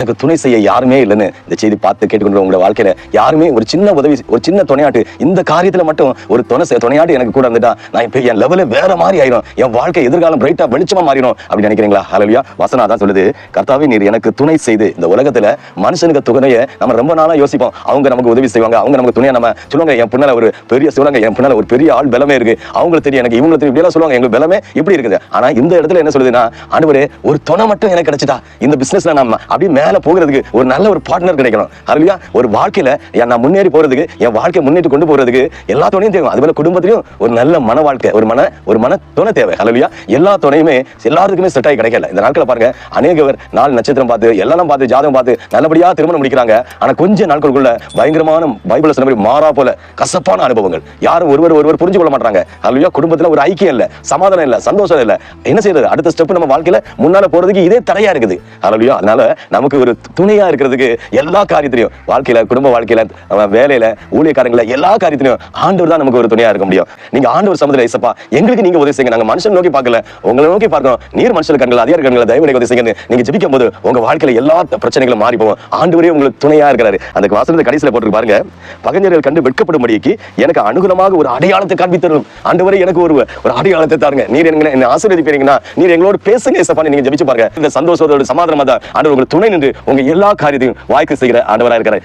எனக்கு துணை செய்ய யாருமே இல்லைன்னு இந்த செய்தி பார்த்து கேட்டுக்கொண்டு உங்களோட வாழ்க்கையில யாருமே ஒரு சின்ன உதவி, ஒரு சின்ன துணையாட்டு, இந்த காரியத்துல மட்டும் ஒரு துணையாட்டு எனக்கு கூட இருந்துட்டா நான் இப்ப என் லெவல வேற மாதிரி ஆயிரும், என் வாழ்க்கை எதிர்காலம் பிரைட்டா வெளிச்சமா மாறிடும் அப்படின்னு நினைக்கிறீங்களா? ஹல்லேலூயா. வசனம் அதான் சொல்லுது, கர்த்தாவே நீர் எனக்கு துணை செய்து. இந்த உலகத்துல மனுஷனுக்கு துணையை நம்ம ரொம்ப நாளா யோசிப்போம், அவங்க நமக்கு உதவி செய்வாங்க, அவங்க நமக்கு துணையா நம்ம சொல்லுவாங்க, என் பின்னால ஒரு பெரிய சொல்லுவாங்க, என் பின்னால ஒரு பெரிய ஆள் பலமே இருக்கு, அவங்களுக்கு தெரியும் எனக்கு இவங்களுக்கு தெரியும், இப்படி சொல்லுவாங்க, எங்க பலமே இப்படி இருக்குது. ஆனா இந்த இடத்துல என்ன சொல்லுதுன்னா, ஆண்டவரே ஒரு துணை மட்டும் எனக்கு கிடைச்சிட்டா இந்த பிசினஸ்ல நம்ம அப்படி மேல போகிறதுக்கு ஒரு நல்ல ஒரு பார்ட்னர் கிடைக்கணும். ஹல்லேலூயா. ஒரு வாழ்க்கையில நான் முன்னேறி போறதுக்கு, என் வாழ்க்கை முன்னேறி கொண்டு போறதுக்கு எல்லா துணையும் தேவை. அதுபோல குடும்பத்திலையும் ஒரு நல்ல மன வாழ்க்கை, ஒரு மன துணை தேவை. ஹல்லேலூயா. எல்லா துணையுமே எல்லாருக்குமே செட் ஆகி கிடைக்கல. இந்த நாட்களை பாருங்க, அநேகவர் நாள் நட்சத்திரம் பார்த்து எல்லாம் பார்த்து ஜாதகம் பார்த்து நல்லபடியா திருமணம் முடிக்கிறாங்க. ஆனா கொஞ்ச நாட்களுக்குள்ள பயங்கரமான பைபிள்ல சொன்ன மாதிரி மாறா போல கசப்பான அனுபவங்கள். யாரும் ஒருவர் புரிஞ்சு கொள்ள மாட்டாங்க. ஹல்லேலூயா. குடும்பத்துல ஒரு ஐக்கியம் இல்ல, சமாதானம் இல்ல, சந்தோஷம் இல்ல. என்ன செய்யறது? அடுத்த ஸ்டெப் நம்ம வாழ்க்கையில முன்னால போறதுக்கு இதே தடையா இருக்குது. ஹல்லேலூயா. அதனால நமக்கு ஒரு துணையா இருக்கிறதுக்கு எல்லா காரியத்திலையும், வாழ்க்கையில, குடும்ப வாழ்க்கையில, வேலையில, ஊழியக்காரங்கள எல்லா காரியத்திலையும் ஆண்டவர் தான் நமக்கு ஒரு துணையா இருக்க முடியும். நீங்க ஆண்டவர் சமூகத்துல ஏசப்பா எங்களுக்கு நீங்க உதவி செய்யுங்க, நாங்க மனுஷன் நோக்கி பார்க்கல, உங்களை நோக்கி பார்க்கிறோம், நீர் மனுஷன் கண்கள் அதிகார கண்களை தயவு உதவி செய்யுங்க. நீங்க ஜெபிக்கும் போது உங்க வாழ்க்கையில எல்லா பிரச்சனைகளும் மாறி போகும். ஆண்டவரே உங்களுக்கு துணையா இருக்கிறாரு. அந்த வசனத்தை கடைசியில போட்டு பாருங்க, பகைஞர்கள் கண்டு வெட்கப்படும்படிக்கு எனக்கு அனுகூலமாக ஒரு அடையாளத்தை காண்பித்தரும். ஆண்டவரே எனக்கு ஒரு அடையாளத்தை தாருங்க, நீர் என்ன ஆசீர்வதிப்பீங்கன்னா நீர் எங்களோடு பேசுங்க ஏசப்பா. நீங்க ஜெபிச்சு பாருங்க, இந்த சந்தோஷத்தோட சமாதானமா தான் ஆண்டவர் உங்களுக்கு துணை நின்று உங்க எல்லா காரியத்தையும் வாய்க்கு செய்கிற ஆண்டவரா இருக்கிறார்.